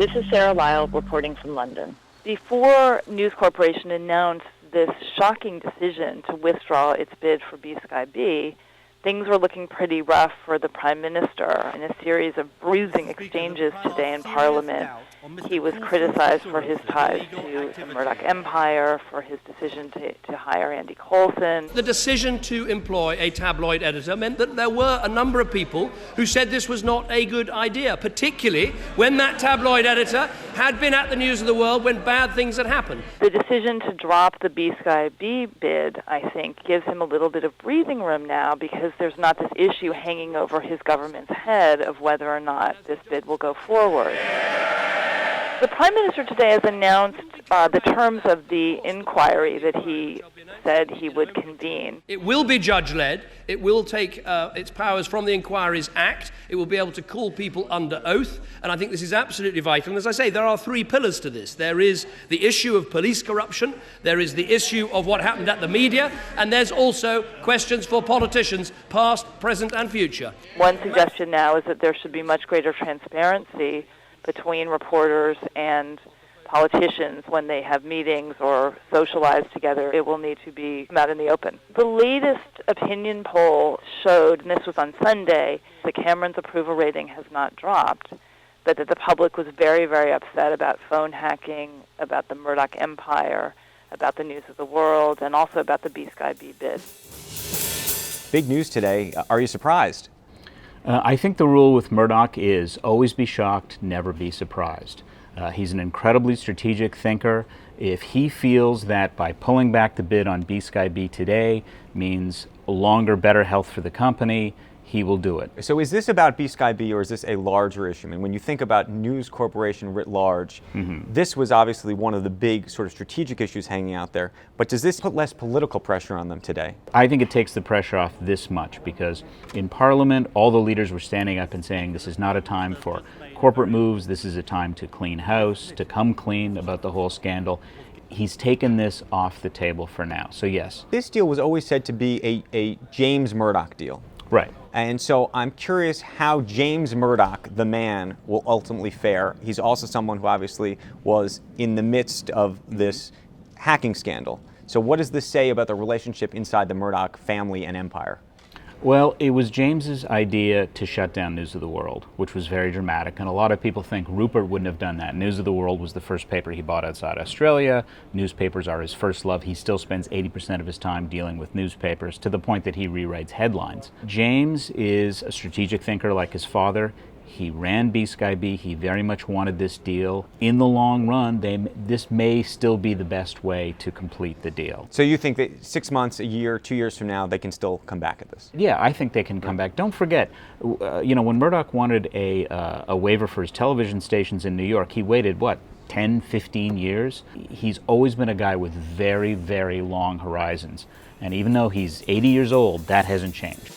This is Sarah Lyle reporting from London. Before News Corporation announced this shocking decision to withdraw its bid for BSkyB, things were looking pretty rough for the Prime Minister. In a series of bruising exchanges today in Parliament, he was criticized for his ties to the Murdoch empire, for his decision to hire Andy Coulson. The decision to employ a tabloid editor meant that there were a number of people who said this was not a good idea, particularly when that tabloid editor had been at the News of the World when bad things had happened. The decision to drop the BSkyB bid, I think, gives him a little bit of breathing room now because there's not this issue hanging over his government's head of whether or not this bid will go forward. The Prime Minister today has announced the terms of the inquiry that he said he would convene. It will be judge-led. It will take its powers from the Inquiries Act. It will be able to call people under oath. And I think this is absolutely vital. And as I say, there are three pillars to this. There is the issue of police corruption. There is the issue of what happened at the media. And there's also questions for politicians, past, present, and future. One suggestion now is that there should be much greater transparency between reporters and politicians when they have meetings or socialize together. It will need to be out in the open. The latest opinion poll showed, and this was on Sunday, that Cameron's approval rating has not dropped, but that the public was very, very upset about phone hacking, about the Murdoch empire, about the News of the World, and also about the BSkyB bid. Big news today. Are you surprised? I think the rule with Murdoch is always be shocked, never be surprised. He's an incredibly strategic thinker. If he feels that by pulling back the bid on BSkyB today means longer, better health for the company, he will do it. So is this about BSkyB or is this a larger issue? I mean, when you think about News Corporation writ large, this was obviously one of the big sort of strategic issues hanging out there. But does this put less political pressure on them today? I think it takes the pressure off this much because in Parliament, all the leaders were standing up and saying this is not a time for corporate moves, this is a time to clean house, to come clean about the whole scandal. He's taken this off the table for now, so yes. This deal was always said to be a James Murdoch deal. Right. And so I'm curious how James Murdoch, the man, will ultimately fare. He's also someone who obviously was in the midst of this hacking scandal. So what does this say about the relationship inside the Murdoch family and empire? Well, it was James's idea to shut down News of the World, which was very dramatic, and a lot of people think Rupert wouldn't have done that. News of the World was the first paper he bought outside Australia. Newspapers are his first love. He still spends 80% of his time dealing with newspapers, to the point that he rewrites headlines. James is a strategic thinker like his father. He ran BSkyB. He very much wanted this deal. In the long run, this may still be the best way to complete the deal. So you think that 6 months, a year, 2 years from now, they can still come back at this? Yeah, I think they can come back. Don't forget, when Murdoch wanted a waiver for his television stations in New York, he waited, 10, 15 years? He's always been a guy with very, very long horizons. And even though he's 80 years old, that hasn't changed.